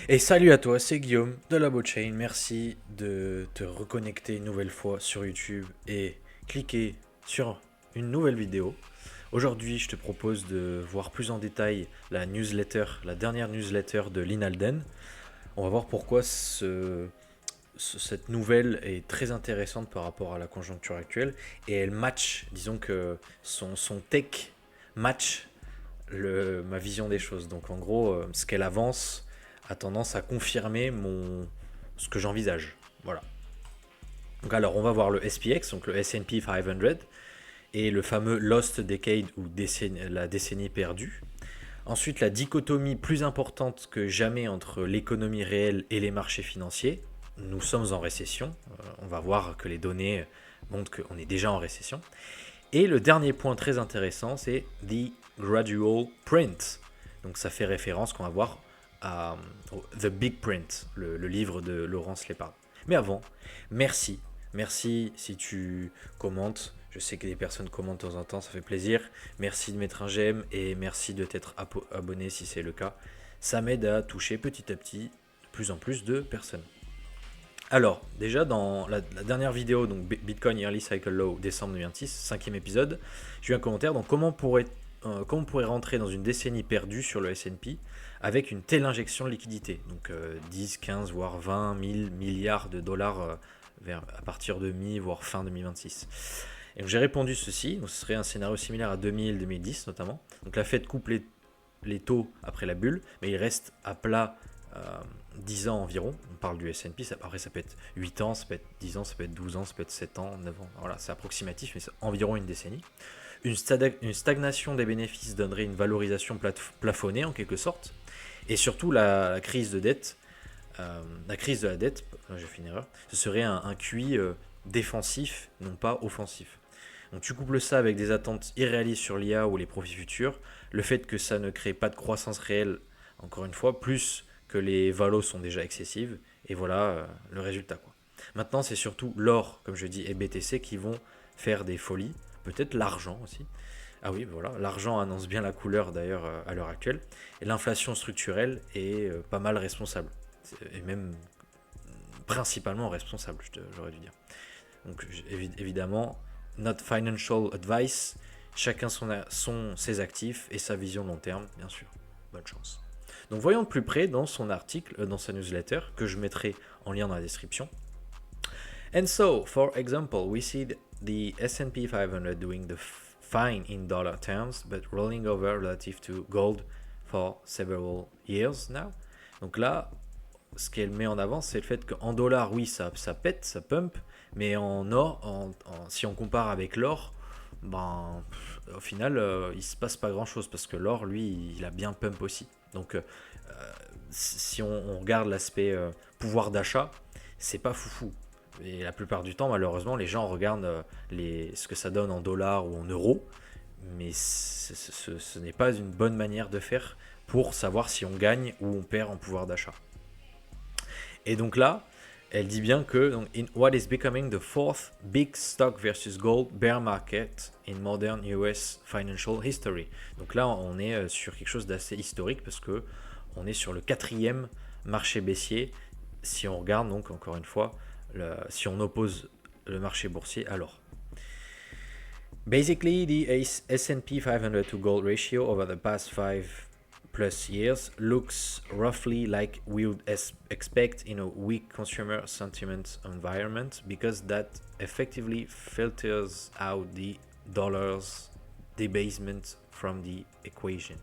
Et salut à toi, c'est Guillaume de la Chain. Merci de te reconnecter une nouvelle fois sur YouTube et cliquer sur une nouvelle vidéo. Aujourd'hui, je te propose de voir plus en détail la newsletter, la dernière newsletter de Lynn Alden. On va voir pourquoi cette nouvelle est très intéressante par rapport à la conjoncture actuelle et elle match, disons que son tech match ma vision des choses. Donc en gros, ce qu'elle avance a tendance à confirmer ce que j'envisage. Voilà. Donc alors on va voir le SPX, donc le S&P 500, et le fameux Lost Decade ou la décennie perdue. Ensuite, la dichotomie plus importante que jamais entre l'économie réelle et les marchés financiers. Nous sommes en récession. On va voir que les données montrent qu'on est déjà en récession. Et le dernier point très intéressant, c'est The Gradual Print. Donc ça fait référence qu'on va voir à The Big Print, le livre de Laurence Lépard. Mais avant, merci. Merci si tu commentes. Je sais que les personnes commentent de temps en temps, ça fait plaisir. Merci de mettre un j'aime et merci de t'être abonné si c'est le cas. Ça m'aide à toucher petit à petit de plus en plus de personnes. Alors, déjà dans la dernière vidéo, donc Bitcoin Early Cycle Low, décembre 2026, cinquième épisode, j'ai eu un commentaire. Donc, comment on pourrait rentrer dans une décennie perdue sur le S&P avec une telle injection de liquidité? Donc, 10, 15, voire 20 000 milliards de dollars à partir de voire fin 2026. Et donc, j'ai répondu ceci. Donc, ce serait un scénario similaire à 2000-2010 notamment. Donc, la Fed coupe les taux après la bulle, mais il reste à plat 10 ans environ. On parle du S&P, après ça peut être 8 ans, ça peut être 10 ans, ça peut être 12 ans, ça peut être 7 ans, 9 ans. Voilà, c'est approximatif, mais c'est environ une décennie. Une stagnation des bénéfices donnerait une valorisation plafonnée en quelque sorte. Et surtout, la crise de dette, la crise de la dette, j'ai fait une erreur, ce serait un QI défensif, non pas offensif. Donc tu couples ça avec des attentes irréalistes sur l'IA ou les profits futurs, le fait que ça ne crée pas de croissance réelle, encore une fois, plus que les valos sont déjà excessives, et voilà le résultat, quoi. Maintenant, c'est surtout l'or, comme je dis, et BTC qui vont faire des folies, peut-être l'argent aussi. Ah oui, voilà, l'argent annonce bien la couleur d'ailleurs à l'heure actuelle, et l'inflation structurelle est pas mal responsable, et même principalement responsable, j'aurais dû dire. Donc évidemment, not financial advice, chacun ses actifs et sa vision long terme, bien sûr. Bonne chance. Donc voyons de plus près dans son article, dans sa newsletter, que je mettrai en lien dans la description. And so, for example, we see the S&P 500 doing the fine in dollar terms, but rolling over relative to gold for several years now. Donc là, ce qu'elle met en avant, c'est le fait qu'en dollars, oui, ça pète, ça pump, mais en or, si on compare avec l'or, ben, au final, il se passe pas grand-chose parce que l'or, lui, il a bien pump aussi. Donc, si on regarde l'aspect pouvoir d'achat, c'est pas foufou. Et la plupart du temps, malheureusement, les gens regardent ce que ça donne en dollars ou en euros, mais ce n'est pas une bonne manière de faire pour savoir si on gagne ou on perd en pouvoir d'achat. Et donc là, elle dit bien que donc, in what is becoming the fourth big stock versus gold bear market in modern US financial history. Donc là, on est sur quelque chose d'assez historique parce que on est sur le quatrième marché baissier. Si on regarde donc encore une fois, si on oppose le marché boursier à l'or. Basically, the S&P 500 to gold ratio over the past 5+ years looks roughly like we would expect in a weak consumer sentiment environment because that effectively filters out the dollar's debasement from the equation.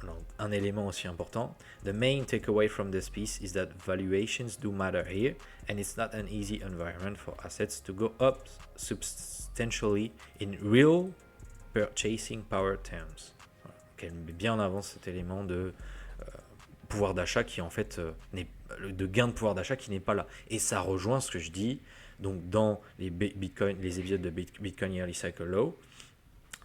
Alors, un élément aussi important. The main takeaway from this piece is that valuations do matter here, and it's not an easy environment for assets to go up substantially in real purchasing power terms. Voilà. Donc elle met bien en avant cet élément de pouvoir d'achat qui en fait de gain de pouvoir d'achat qui n'est pas là. Et ça rejoint ce que je dis donc dans les épisodes de Bitcoin Early Cycle Low,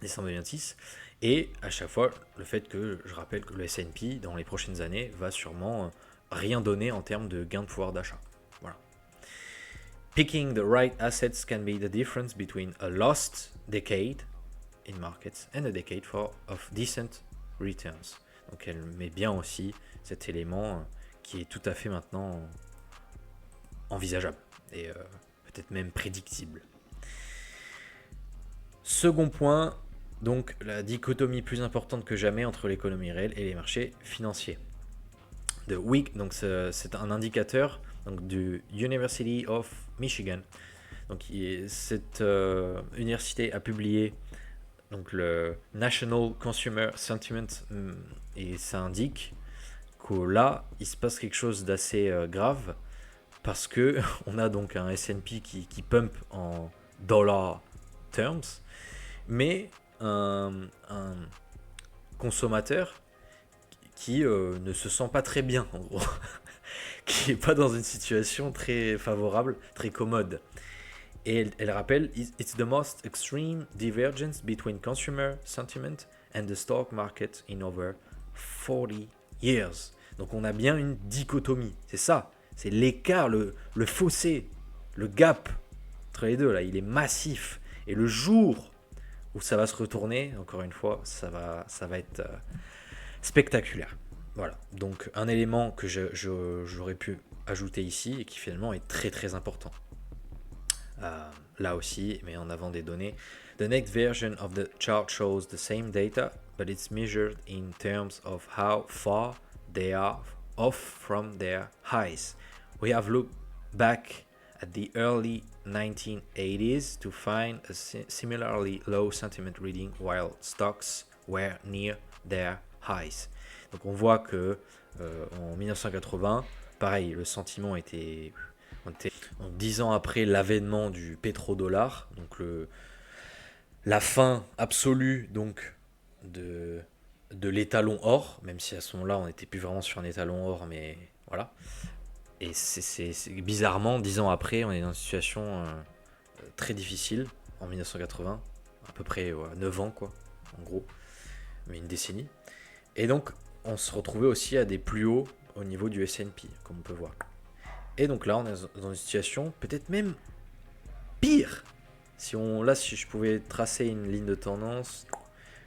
décembre 2026. Et à chaque fois, le fait que je rappelle que le S&P, dans les prochaines années, va sûrement rien donner en termes de gain de pouvoir d'achat. Voilà. Picking the right assets can be the difference between a lost decade in markets and a decade of decent returns. Donc elle met bien aussi cet élément qui est tout à fait maintenant envisageable et peut-être même prédictible. Second point, donc la dichotomie plus importante que jamais entre l'économie réelle et les marchés financiers. Donc c'est un indicateur donc, du University of Michigan. Donc cette université a publié donc, le National Consumer Sentiment et ça indique que là, il se passe quelque chose d'assez grave parce que on a donc un S&P qui pump en dollar terms, mais un consommateur qui ne se sent pas très bien, en gros, qui n'est pas dans une situation très favorable, très commode. Et elle rappelle, it's the most extreme divergence between consumer sentiment and the stock market in over 40 years. Donc on a bien une dichotomie, c'est ça, c'est l'écart, le fossé, le gap entre les deux, là, il est massif. Et le jour où ça va se retourner, encore une fois, ça va être spectaculaire. Voilà, donc un élément que j'aurais pu ajouter ici et qui finalement est très très important. Là aussi, mais en avant des données. The next version of the chart shows the same data, but it's measured in terms of how far they are off from their highs. We have looked back at the early 1980s to find a similarly low sentiment reading while stocks were near their highs. Donc on voit que en 1980, pareil, le sentiment était 10 ans après l'avènement du pétrodollar, donc la fin absolue donc de l'étalon or, même si à ce moment-là on n'était plus vraiment sur un étalon or, mais voilà. Et c'est bizarrement, 10 ans après, on est dans une situation très difficile en 1980, à peu près 9 ans quoi, en gros, mais une décennie. Et donc on se retrouvait aussi à des plus hauts au niveau du S&P, comme on peut voir. Et donc là, on est dans une situation peut-être même pire. Si je pouvais tracer une ligne de tendance,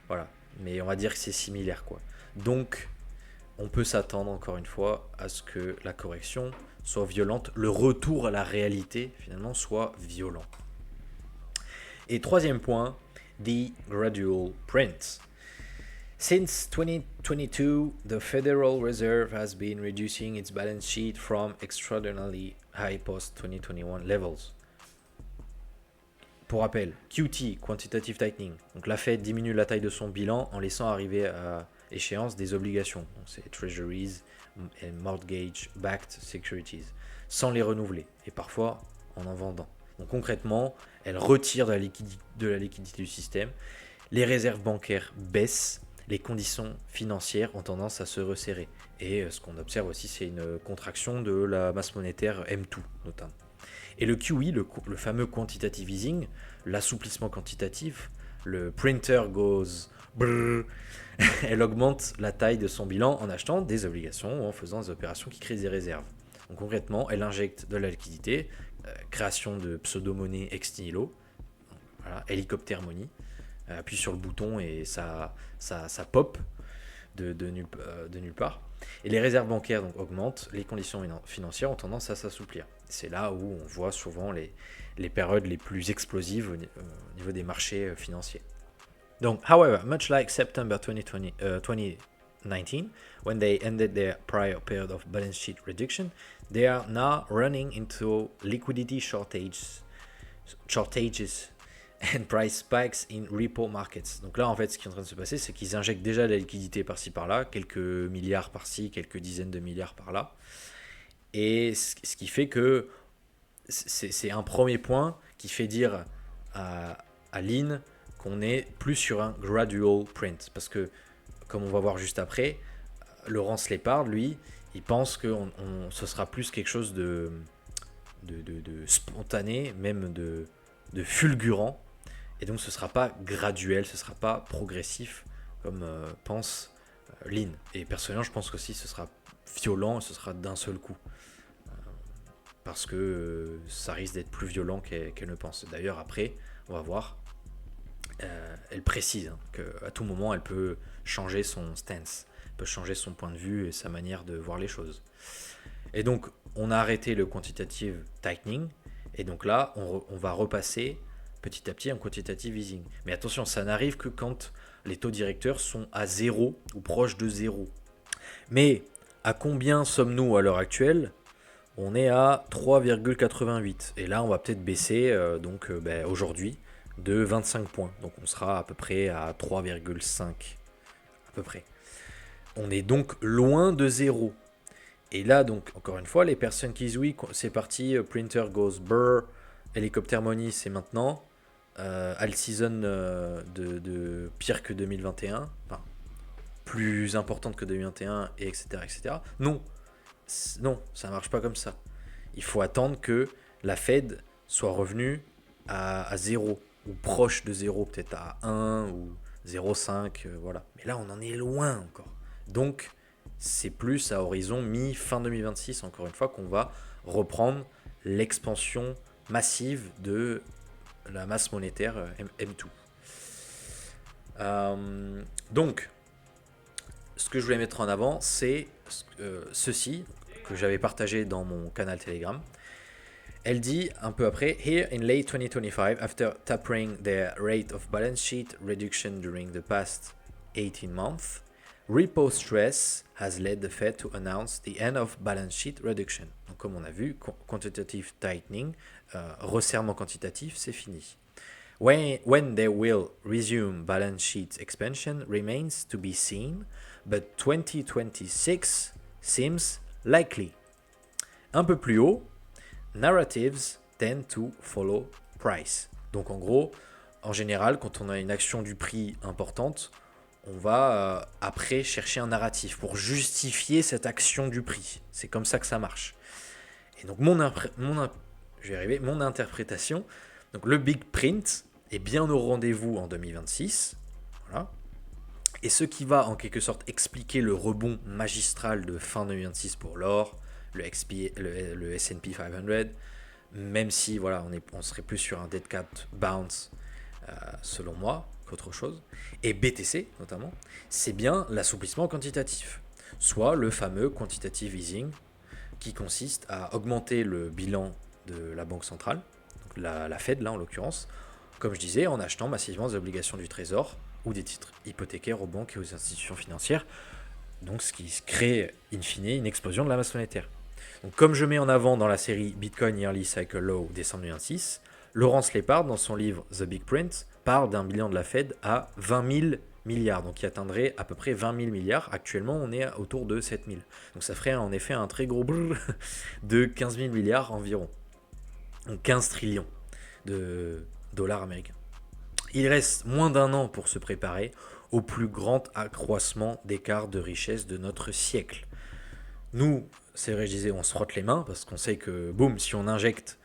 voilà. Mais on va dire que c'est similaire, quoi. Donc, on peut s'attendre encore une fois à ce que la correction soit violente, le retour à la réalité finalement soit violent. Et troisième point, the gradual print. Since 2022, the Federal Reserve has been reducing its balance sheet from extraordinarily high post-2021 levels. Pour rappel, QT, Quantitative Tightening. Donc la Fed diminue la taille de son bilan en laissant arriver à échéance des obligations. Donc c'est Treasuries et Mortgage-Backed Securities, sans les renouveler et parfois en vendant. Donc concrètement, elle retire de la liquidité du système. Les réserves bancaires baissent. Les conditions financières ont tendance à se resserrer. Et ce qu'on observe aussi, c'est une contraction de la masse monétaire M2 notamment. Et le QE, le fameux quantitative easing, l'assouplissement quantitatif, le printer goes brrr, elle augmente la taille de son bilan en achetant des obligations ou en faisant des opérations qui créent des réserves. Donc concrètement, elle injecte de la liquidité, création de pseudo-monnaie ex nihilo, voilà, hélicoptère money, appuie sur le bouton et ça pop de nulle part. Et les réserves bancaires donc, augmentent, les conditions financières ont tendance à s'assouplir. C'est là où on voit souvent les périodes les plus explosives au niveau des marchés financiers. Donc, however, much like September 2019, when they ended their prior period of balance sheet reduction, they are now running into liquidity shortages and price spikes in repo markets. Donc là, en fait, ce qui est en train de se passer, c'est qu'ils injectent déjà de la liquidité par-ci par-là, quelques milliards par-ci, quelques dizaines de milliards par-là. Et ce qui fait que c'est un premier point qui fait dire à Lynn qu'on est plus sur un gradual print. Parce que, comme on va voir juste après, Laurence Lépard, lui, il pense que ce sera plus quelque chose de spontané, même de fulgurant. Et donc ce ne sera pas graduel, ce ne sera pas progressif, comme pense Lynn. Et personnellement, je pense qu'aussi ce sera violent et ce sera d'un seul coup. Parce que ça risque d'être plus violent qu'elle ne pense. D'ailleurs, après, on va voir, elle précise qu'à tout moment, elle peut changer son stance peut changer son point de vue et sa manière de voir les choses. Et donc, on a arrêté le quantitative tightening, et donc là, on va repasser petit à petit en quantitative easing. Mais attention, ça n'arrive que quand les taux directeurs sont à zéro ou proches de zéro. Mais à combien sommes-nous à l'heure actuelle ? On est à 3,88. Et là, on va peut-être baisser aujourd'hui de 25 points. Donc on sera à peu près à 3,5. À peu près. On est donc loin de zéro. Et là, donc, encore une fois, les personnes qui disent oui, c'est parti, printer goes burr, hélicoptère money, c'est maintenant. All season de pire que 2021. Enfin, plus importante que 2021, et etc. etc. Non, ça ne marche pas comme ça. Il faut attendre que la Fed soit revenue à 0, ou proche de 0, peut-être à 1 ou 0,5, voilà. Mais là, on en est loin encore. Donc, c'est plus à horizon mi-fin 2026, encore une fois, qu'on va reprendre l'expansion massive de la masse monétaire M2. Donc, ce que je voulais mettre en avant, c'est ceci, que j'avais partagé dans mon canal Telegram. Elle dit un peu après, here in late 2025, after tapering their rate of balance sheet reduction during the past 18 months, repo stress has led the Fed to announce the end of balance sheet reduction. Donc comme on a vu, quantitative tightening, resserrement quantitatif, c'est fini. When they will resume balance sheet expansion remains to be seen, but 2026 seems likely. Un peu plus haut, narratives tend to follow price. Donc en gros, en général, quand on a une action du prix importante, on va après chercher un narratif pour justifier cette action du prix. C'est comme ça que ça marche. Et donc mon interprétation, donc le big print est bien au rendez-vous en 2026. Voilà. Et ce qui va en quelque sorte expliquer le rebond magistral de fin 2026 pour l'or, le S&P 500, même si voilà, on serait plus sur un dead cat bounce selon moi qu'autre chose, et BTC notamment, c'est bien l'assouplissement quantitatif, soit le fameux quantitative easing qui consiste à augmenter le bilan de la banque centrale, donc la Fed là en l'occurrence, comme je disais, en achetant massivement des obligations du trésor ou des titres hypothécaires aux banques et aux institutions financières, donc ce qui crée in fine une explosion de la masse monétaire. Donc, comme je mets en avant dans la série Bitcoin Yearly Cycle Low décembre 2026, Laurence Lépard, dans son livre The Big Print, parle d'un bilan de la Fed à 20 000 milliards, donc qui atteindrait à peu près 20 000 milliards. Actuellement, on est autour de 7 000. Donc ça ferait en effet un très gros brrr de 15 000 milliards environ. Donc 15 trillions de dollars américains. Il reste moins d'un an pour se préparer au plus grand accroissement d'écart de richesse de notre siècle. Nous, c'est vrai, je disais, on se frotte les mains parce qu'on sait que, boum, si on injecte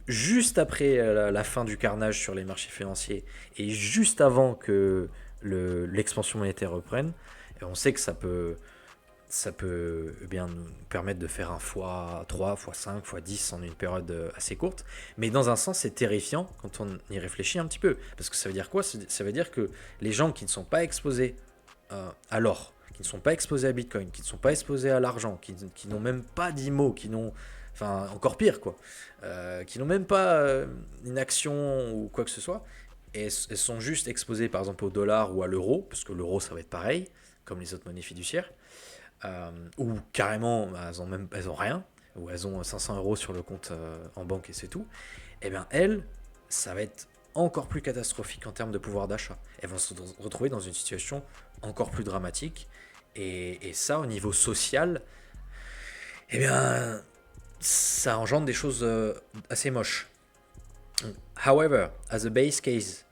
juste après la fin du carnage sur les marchés financiers et juste avant que l'expansion monétaire reprenne, on sait que ça peut bien nous permettre de faire un x3, x5, x10 en une période assez courte. Mais dans un sens, c'est terrifiant quand on y réfléchit un petit peu. Parce que ça veut dire quoi ? Ça veut dire que les gens qui ne sont pas exposés à l'or, qui ne sont pas exposés à Bitcoin, qui ne sont pas exposés à l'argent, qui n'ont même pas d'IMO, enfin encore pire quoi, qui n'ont même pas une action ou quoi que ce soit, et elles sont juste exposées par exemple au dollar ou à l'euro, parce que l'euro ça va être pareil, comme les autres monnaies fiduciaires, ou carrément elles ont rien, ou elles ont 500 euros sur le compte en banque et c'est tout, et bien elles, ça va être encore plus catastrophique en termes de pouvoir d'achat. Elles vont se retrouver dans une situation encore plus dramatique, et ça au niveau social, eh bien ça engendre des choses assez moches. However, as a base case,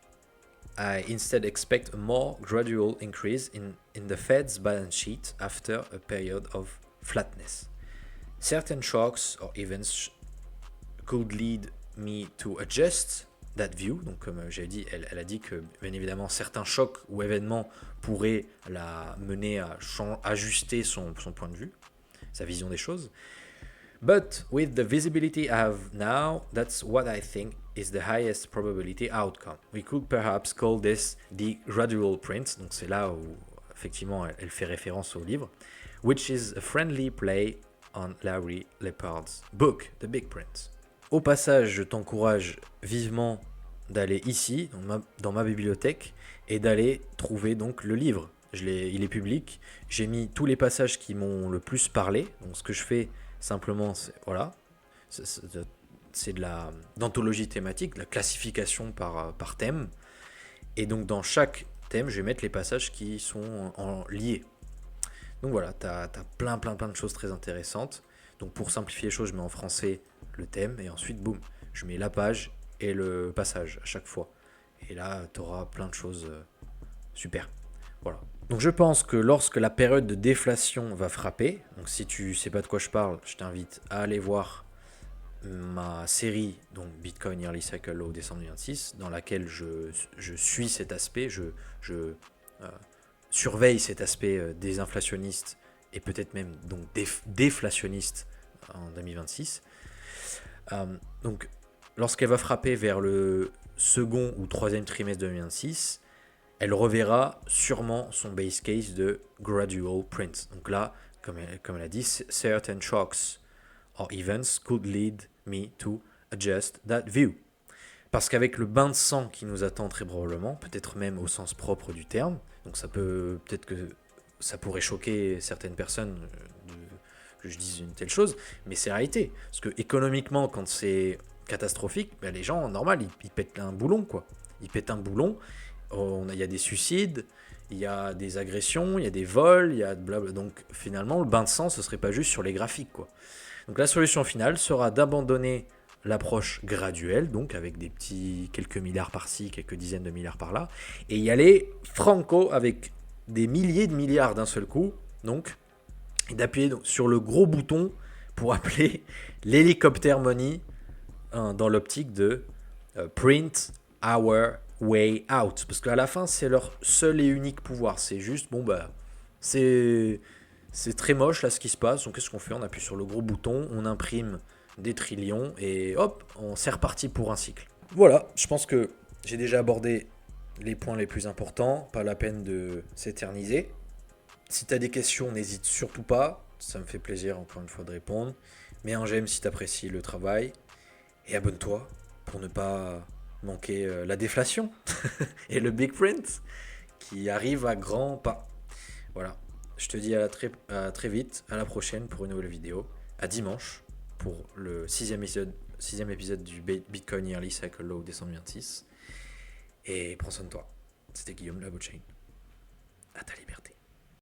I instead expect a more gradual increase in the Fed's balance sheet after a period of flatness. Certain shocks or events could lead me to adjust that view. Donc comme j'ai dit, elle a dit que bien évidemment certains chocs ou événements pourraient la mener à ajuster son point de vue, sa vision des choses. But with the visibility I have now, that's what I think is the highest probability outcome. We could perhaps call this the gradual print. Donc c'est là où effectivement, elle fait référence au livre. Which is a friendly play on Larry Lepard's book, The Big Print. Au passage, je t'encourage vivement d'aller ici, dans ma bibliothèque, et d'aller trouver donc le livre. Il est public. J'ai mis tous les passages qui m'ont le plus parlé. Donc ce que je fais simplement, c'est d'anthologie thématique, de la classification par thème. Et donc dans chaque thème, je vais mettre les passages qui sont liés. Donc voilà, t'as plein de choses très intéressantes. Donc pour simplifier les choses, je mets en français le thème et ensuite, boum, je mets la page et le passage à chaque fois. Et là, t'auras plein de choses super. Voilà. Donc je pense que lorsque la période de déflation va frapper, donc si tu sais pas de quoi je parle, je t'invite à aller voir ma série, donc Bitcoin Yearly Cycle Low décembre 2026, dans laquelle je suis cet aspect, je surveille cet aspect désinflationniste et peut-être même donc déflationniste en 2026. Donc lorsqu'elle va frapper vers le second ou troisième trimestre 2026, elle reverra sûrement son base case de gradual print. Donc là, comme elle a dit, certain shocks or events could lead me to adjust that view. Parce qu'avec le bain de sang qui nous attend très probablement, peut-être même au sens propre du terme, donc peut-être que ça pourrait choquer certaines personnes que je dise une telle chose, mais c'est la réalité. Parce que économiquement, quand c'est catastrophique, ben les gens, normal, ils pètent un boulon, quoi. Ils pètent un boulon, il y a des suicides, il y a des agressions, il y a des vols, il y a blabla. Donc finalement, le bain de sang, ce serait pas juste sur les graphiques, quoi. Donc la solution finale sera d'abandonner l'approche graduelle, donc avec des petits quelques milliards par-ci, quelques dizaines de milliards par-là, et y aller franco avec des milliers de milliards d'un seul coup, donc, et d'appuyer sur le gros bouton pour appeler l'hélicoptère money dans l'optique de print our way out. Parce qu'à la fin, c'est leur seul et unique pouvoir. C'est juste, c'est très moche là ce qui se passe. Donc qu'est-ce qu'on fait? On appuie sur le gros bouton, on imprime des trillions et hop, c'est reparti pour un cycle. Voilà, je pense que j'ai déjà abordé les points les plus importants. Pas la peine de s'éterniser. Si tu as des questions, n'hésite surtout pas. Ça me fait plaisir encore une fois de répondre. Mets un j'aime si tu apprécies le travail. Et abonne-toi pour ne pas manquer la déflation et le big print qui arrive à grands pas. Voilà, je te dis à très vite, à la prochaine pour une nouvelle vidéo. À dimanche pour le sixième épisode du Bitcoin Yearly Cycle Low décembre 26. Et prends soin de toi. C'était Guillaume, la blockchain. À ta liberté.